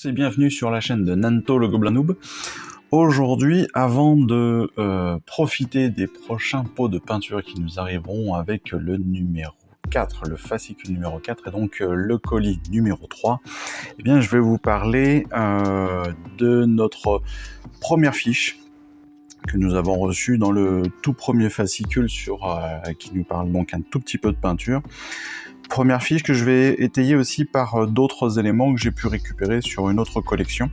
tous et bienvenue sur la chaîne de Nanto le Gobelin Noob. Aujourd'hui, avant de profiter des prochains pots de peinture qui nous arriveront avec le numéro 4, le fascicule numéro 4 et donc le colis numéro 3, eh bien, je vais vous parler de notre première fiche que nous avons reçue dans le tout premier fascicule qui nous parle donc un tout petit peu de peinture. Première fiche que je vais étayer aussi par d'autres éléments que j'ai pu récupérer sur une autre collection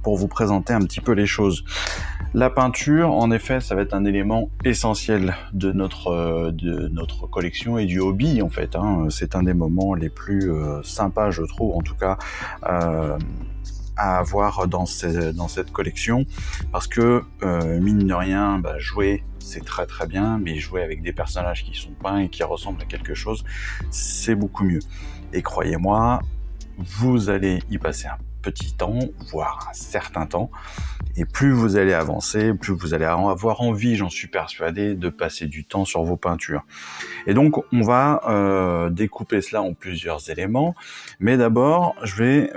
pour vous présenter un petit peu les choses. La peinture, en effet, ça va être un élément essentiel de notre collection et du hobby, en fait. C'est un des moments les plus sympas, je trouve, en tout cas, à avoir dans cette collection, parce que, mine de rien, jouer, c'est très très bien, mais jouer avec des personnages qui sont peints et qui ressemblent à quelque chose, c'est beaucoup mieux. Et croyez-moi, vous allez y passer un petit temps, voire un certain temps, et plus vous allez avancer, plus vous allez avoir envie, j'en suis persuadé, de passer du temps sur vos peintures. Et donc on va découper cela en plusieurs éléments, mais d'abord je vais,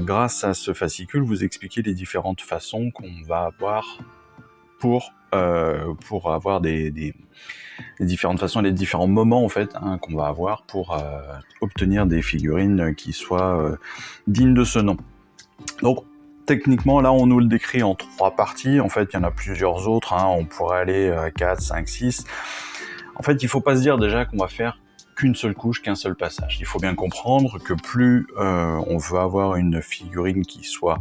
grâce à ce fascicule, vous expliquer les différentes façons qu'on va avoir pour avoir les différentes façons, les différents moments en fait qu'on va avoir pour obtenir des figurines qui soient dignes de ce nom. Donc techniquement là on nous le décrit en 3 parties, en fait il y en a plusieurs autres, on pourrait aller à 4, 5, 6. En fait il faut pas se dire déjà qu'on va faire qu'une seule couche, qu'un seul passage. Il faut bien comprendre que plus on veut avoir une figurine qui soit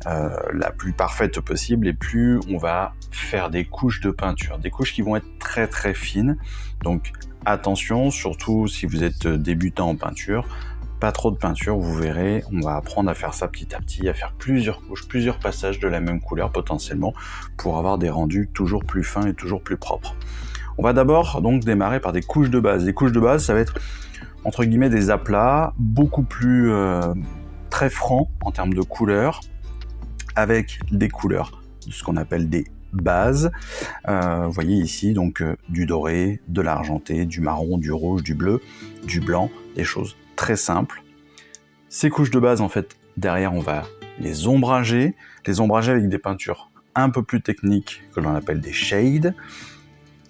la plus parfaite possible, et plus on va faire des couches de peinture, des couches qui vont être très très fines. Donc attention, surtout si vous êtes débutant en peinture, pas trop de peinture, vous verrez, on va apprendre à faire ça petit à petit, à faire plusieurs couches, plusieurs passages de la même couleur potentiellement, pour avoir des rendus toujours plus fins et toujours plus propres. On va d'abord donc démarrer par des couches de base. Les couches de base, ça va être entre guillemets des aplats, beaucoup plus très francs en termes de couleurs, avec des couleurs de ce qu'on appelle des bases. Vous voyez ici donc du doré, de l'argenté, du marron, du rouge, du bleu, du blanc, des choses très simples. Ces couches de base, en fait, derrière on va les ombrager avec des peintures un peu plus techniques que l'on appelle des shades.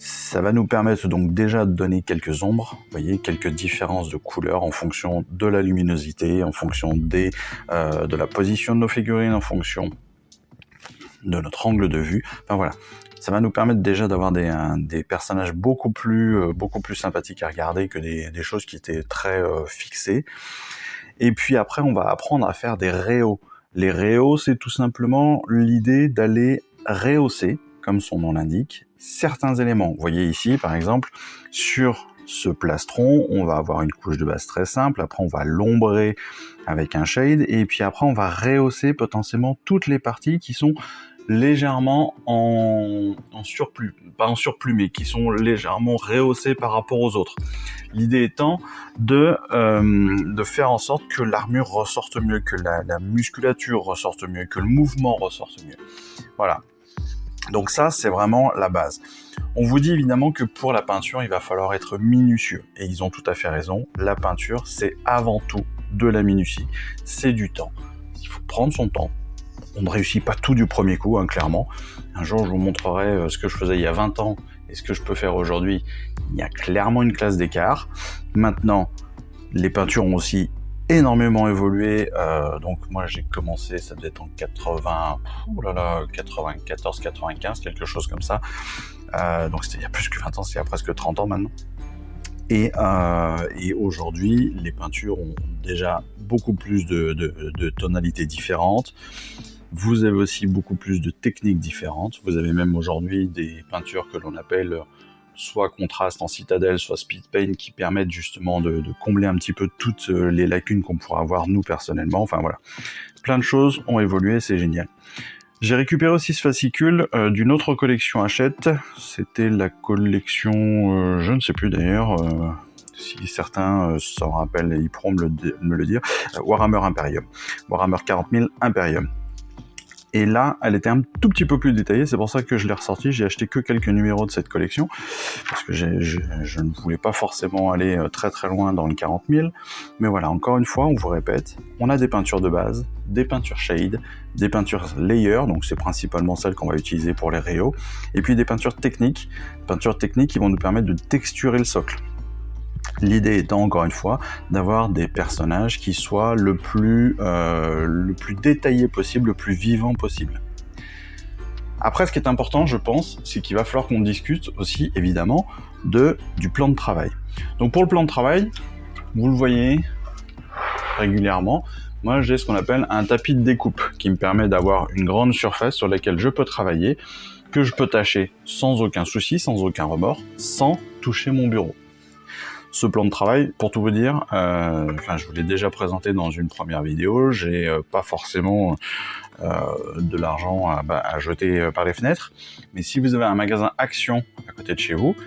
Ça va nous permettre donc déjà de donner quelques ombres, vous voyez, quelques différences de couleurs en fonction de la luminosité, en fonction de la position de nos figurines, en fonction de notre angle de vue. Enfin voilà, ça va nous permettre déjà d'avoir des personnages beaucoup plus sympathiques à regarder que des choses qui étaient très fixées. Et puis après, on va apprendre à faire des réhauts. Les réhauts, c'est tout simplement l'idée d'aller rehausser, comme son nom l'indique, certains éléments. Vous voyez ici, par exemple, sur ce plastron, on va avoir une couche de base très simple, après on va l'ombrer avec un shade, et puis après on va rehausser potentiellement toutes les parties qui sont légèrement en surplus, pas en surplus, mais qui sont légèrement rehaussées par rapport aux autres. L'idée étant de faire en sorte que l'armure ressorte mieux, que la musculature ressorte mieux, que le mouvement ressorte mieux. Voilà. Donc ça, c'est vraiment la base. On vous dit évidemment que pour la peinture, il va falloir être minutieux. Et ils ont tout à fait raison. La peinture, c'est avant tout de la minutie. C'est du temps. Il faut prendre son temps. On ne réussit pas tout du premier coup, clairement. Un jour, je vous montrerai ce que je faisais il y a 20 ans et ce que je peux faire aujourd'hui. Il y a clairement une classe d'écart. Maintenant, les peintures ont aussi énormément évolué, donc moi j'ai commencé, ça devait être en 94, 95, quelque chose comme ça, donc c'était il y a plus que 20 ans, c'est il y a presque 30 ans maintenant, et aujourd'hui les peintures ont déjà beaucoup plus de tonalités différentes, vous avez aussi beaucoup plus de techniques différentes, vous avez même aujourd'hui des peintures que l'on appelle soit contraste en citadelle, soit speed paint, qui permettent justement de combler un petit peu toutes les lacunes qu'on pourrait avoir nous personnellement. Enfin voilà, plein de choses ont évolué, c'est génial. J'ai récupéré aussi ce fascicule d'une autre collection Hachette. C'était la collection, je ne sais plus d'ailleurs, si certains s'en rappellent, ils pourront me le dire, Warhammer Imperium. Warhammer 40 000 Imperium. Et là, elle était un tout petit peu plus détaillée, c'est pour ça que je l'ai ressortie. J'ai acheté que quelques numéros de cette collection, parce que je ne voulais pas forcément aller très très loin dans le 40 000. Mais voilà, encore une fois, on vous répète, on a des peintures de base, des peintures shade, des peintures layer, donc c'est principalement celles qu'on va utiliser pour les réaux, et puis des peintures techniques qui vont nous permettre de texturer le socle. L'idée étant, encore une fois, d'avoir des personnages qui soient le plus détaillé possible, le plus vivant possible. Après, ce qui est important, je pense, c'est qu'il va falloir qu'on discute aussi, évidemment, du plan de travail. Donc pour le plan de travail, vous le voyez régulièrement, moi j'ai ce qu'on appelle un tapis de découpe, qui me permet d'avoir une grande surface sur laquelle je peux travailler, que je peux tâcher sans aucun souci, sans aucun remords, sans toucher mon bureau. Ce plan de travail, pour tout vous dire, je vous l'ai déjà présenté dans une première vidéo, j'ai pas forcément de l'argent à jeter par les fenêtres, mais si vous avez un magasin Action à côté de chez vous,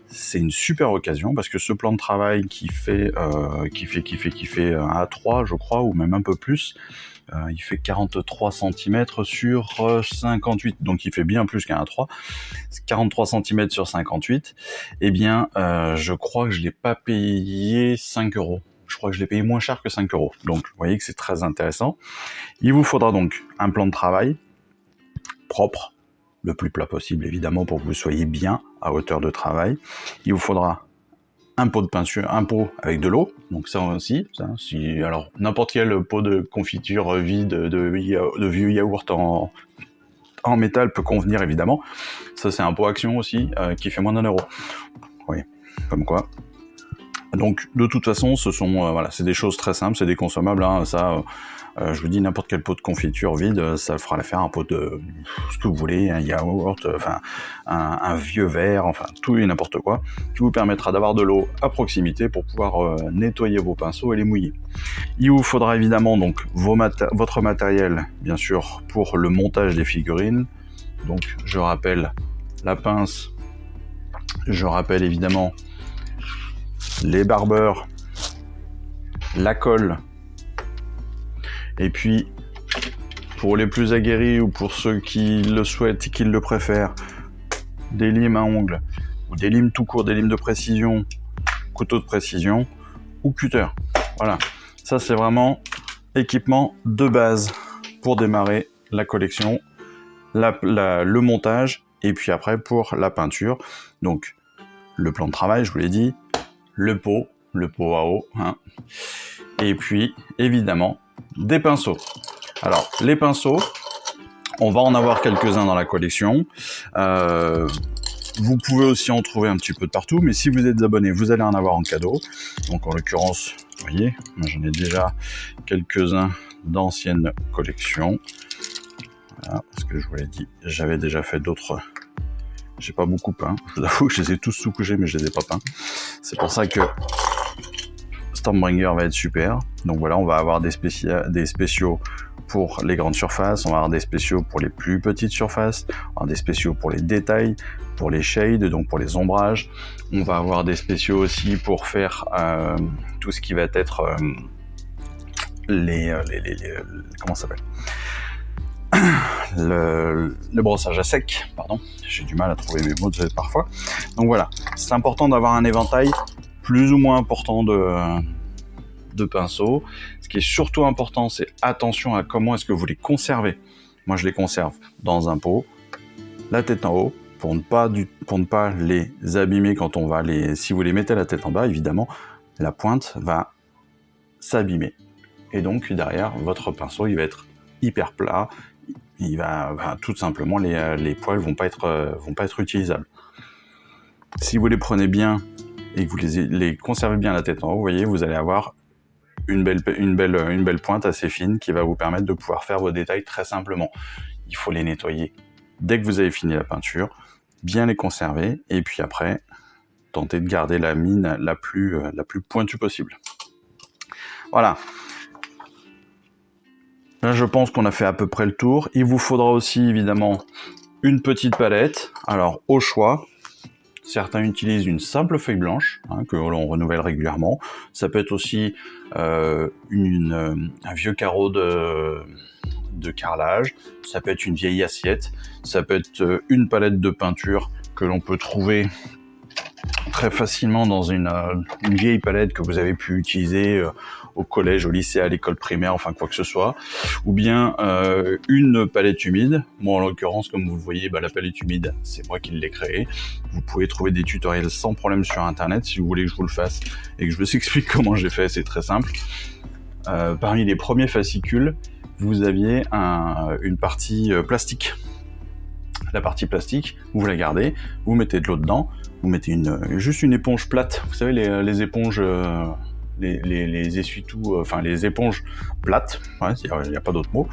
c'est une super occasion, parce que ce plan de travail qui fait un A3, je crois, ou même un peu plus, il fait 43 cm sur 58, donc il fait bien plus qu'un A3, 43 cm sur 58, eh bien, je crois que je l'ai pas payé 5 €. Je crois que je l'ai payé moins cher que 5 €. Donc, vous voyez que c'est très intéressant. Il vous faudra donc un plan de travail propre, le plus plat possible, évidemment, pour que vous soyez bien à hauteur de travail. Il vous faudra un pot de peinture, un pot avec de l'eau, donc ça aussi, alors n'importe quel pot de confiture vide de vieux yaourt en métal peut convenir, évidemment. Ça, c'est un pot Action aussi, qui fait moins d'1 €. Oui, comme quoi. Donc, de toute façon, ce sont, voilà, c'est des choses très simples, c'est des consommables, hein, ça, je vous dis, n'importe quel pot de confiture vide, ça fera l'affaire, un pot de ce que vous voulez, un yaourt, enfin, un vieux verre, enfin, tout et n'importe quoi, qui vous permettra d'avoir de l'eau à proximité pour pouvoir nettoyer vos pinceaux et les mouiller. Il vous faudra évidemment donc votre matériel, bien sûr, pour le montage des figurines. Donc, je rappelle la pince, je rappelle évidemment les barbeurs, la colle, et puis pour les plus aguerris ou pour ceux qui le souhaitent et qui le préfèrent, des limes à ongles, ou des limes tout court, des limes de précision, couteau de précision, ou cutter. Voilà, ça c'est vraiment équipement de base pour démarrer la collection, le montage, et puis après pour la peinture. Donc le plan de travail, je vous l'ai dit, le pot à eau, hein. Et puis évidemment des pinceaux. Alors les pinceaux, on va en avoir quelques-uns dans la collection. Vous pouvez aussi en trouver un petit peu de partout, mais si vous êtes abonné, vous allez en avoir en cadeau. Donc en l'occurrence, vous voyez, moi j'en ai déjà quelques-uns d'anciennes collections. Voilà, parce que je vous l'ai dit, j'avais déjà fait d'autres. J'ai pas beaucoup peint, je vous avoue que je les ai tous sous-couchés, mais je les ai pas peints. C'est pour ça que Stormbringer va être super. Donc voilà, on va avoir des spéciaux pour les grandes surfaces, on va avoir des spéciaux pour les plus petites surfaces, on va avoir des spéciaux pour les détails, pour les shades, donc pour les ombrages. On va avoir des spéciaux aussi pour faire tout ce qui va être comment ça s'appelle, le brossage à sec, pardon, j'ai du mal à trouver mes mots parfois. Donc voilà, c'est important d'avoir un éventail plus ou moins important de pinceaux. Ce qui est surtout important, c'est attention à comment est-ce que vous les conservez. Moi, je les conserve dans un pot, la tête en haut, pour ne pas les abîmer quand on va si vous les mettez la tête en bas, évidemment, la pointe va s'abîmer. Et donc, derrière, votre pinceau, il va être hyper plat, tout simplement, les poils vont pas être utilisables. Si vous les prenez bien et que vous les conservez bien la tête en haut, vous voyez, vous allez avoir une belle pointe assez fine qui va vous permettre de pouvoir faire vos détails très simplement. Il faut les nettoyer dès que vous avez fini la peinture, bien les conserver, et puis après, tenter de garder la mine la plus pointue possible. Voilà. Là, je pense qu'on a fait à peu près le tour. Il vous faudra aussi, évidemment, une petite palette. Alors, au choix, certains utilisent une simple feuille blanche, que l'on renouvelle régulièrement. Ça peut être aussi un vieux carreau de carrelage, ça peut être une vieille assiette, ça peut être une palette de peinture que l'on peut trouver très facilement dans une vieille palette que vous avez pu utiliser au collège, au lycée, à l'école primaire, enfin quoi que ce soit, ou bien une palette humide. Moi, en l'occurrence, comme vous le voyez, la palette humide, c'est moi qui l'ai créée. Vous pouvez trouver des tutoriels sans problème sur Internet si vous voulez que je vous le fasse et que je vous explique comment j'ai fait, c'est très simple. Parmi les premiers fascicules, vous aviez une partie plastique. La partie plastique, vous la gardez, vous mettez de l'eau dedans, vous mettez juste une éponge plate, vous savez les éponges, les essuie-tout, enfin les éponges plates, il n'y a pas d'autre mot,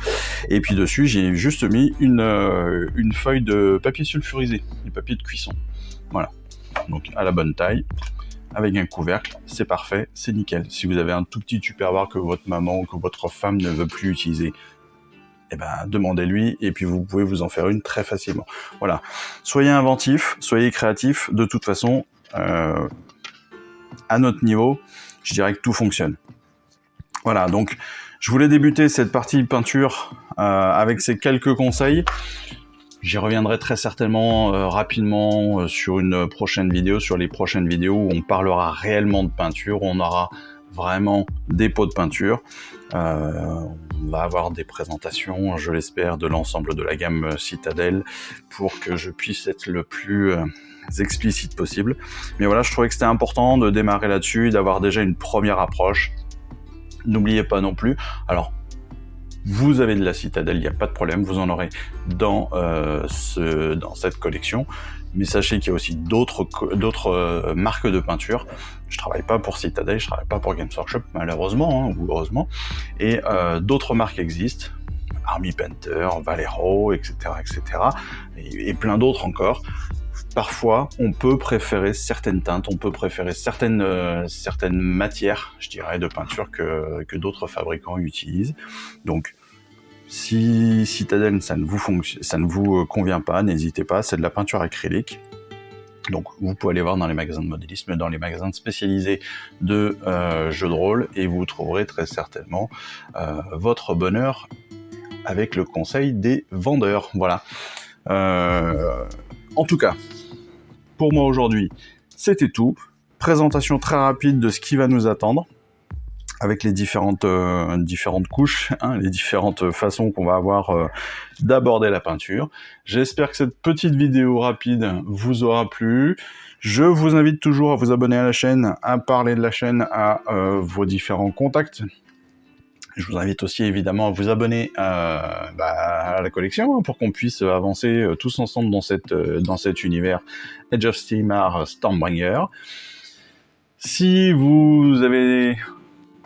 et puis dessus j'ai juste mis une feuille de papier sulfurisé, du papier de cuisson, voilà, donc à la bonne taille, avec un couvercle, c'est parfait, c'est nickel. Si vous avez un tout petit tupperware que votre maman ou que votre femme ne veut plus utiliser, demandez-lui et puis vous pouvez vous en faire une très facilement. Voilà, soyez inventifs, soyez créatifs. De toute façon, à notre niveau, je dirais que tout fonctionne. Voilà, donc je voulais débuter cette partie peinture avec ces quelques conseils. J'y reviendrai très certainement rapidement sur une prochaine vidéo, sur les prochaines vidéos où on parlera réellement de peinture, où on aura vraiment des pots de peinture. On va avoir des présentations, je l'espère, de l'ensemble de la gamme Citadel pour que je puisse être le plus explicite possible. Mais voilà, je trouvais que c'était important de démarrer là-dessus, d'avoir déjà une première approche. N'oubliez pas non plus, alors vous avez de la Citadel, il n'y a pas de problème, vous en aurez dans cette collection. Mais sachez qu'il y a aussi d'autres marques de peinture. Je travaille pas pour Citadel, je travaille pas pour Games Workshop, malheureusement, ou heureusement. Et d'autres marques existent, Army Painter, Vallejo, etc., et plein d'autres encore. Parfois, on peut préférer certaines teintes, on peut préférer certaines matières, je dirais, de peinture que d'autres fabricants utilisent. Donc, si Citadel, ça ne vous convient pas, n'hésitez pas, c'est de la peinture acrylique. Donc vous pouvez aller voir dans les magasins de modélisme, dans les magasins spécialisés de jeux de rôle, et vous trouverez très certainement votre bonheur avec le conseil des vendeurs. Voilà. En tout cas, pour moi aujourd'hui, c'était tout. Présentation très rapide de ce qui va nous attendre, avec les différentes couches, les différentes façons qu'on va avoir d'aborder la peinture. J'espère que cette petite vidéo rapide vous aura plu. Je vous invite toujours à vous abonner à la chaîne, à parler de la chaîne à vos différents contacts. Je vous invite aussi évidemment à vous abonner à la collection pour qu'on puisse avancer tous ensemble dans cet univers Age of Sigmar Stormbringer. Si vous avez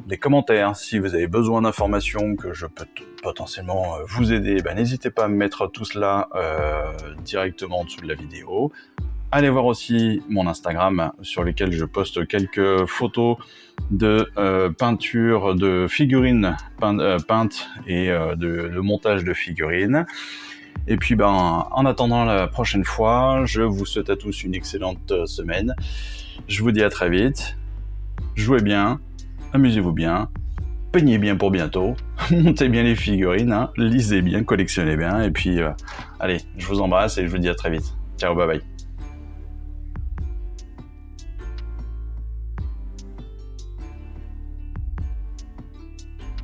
des commentaires, si vous avez besoin d'informations que je peux potentiellement vous aider, n'hésitez pas à me mettre tout cela directement en dessous de la vidéo. Allez voir aussi mon Instagram sur lequel je poste quelques photos de peinture de figurines peintes et de montage de figurines. Et puis en attendant la prochaine fois, je vous souhaite à tous une excellente semaine. Je vous dis à très vite. Jouez bien. Amusez-vous bien, peignez bien pour bientôt, montez bien les figurines, lisez bien, collectionnez bien, et puis allez, je vous embrasse et je vous dis à très vite. Ciao, bye bye.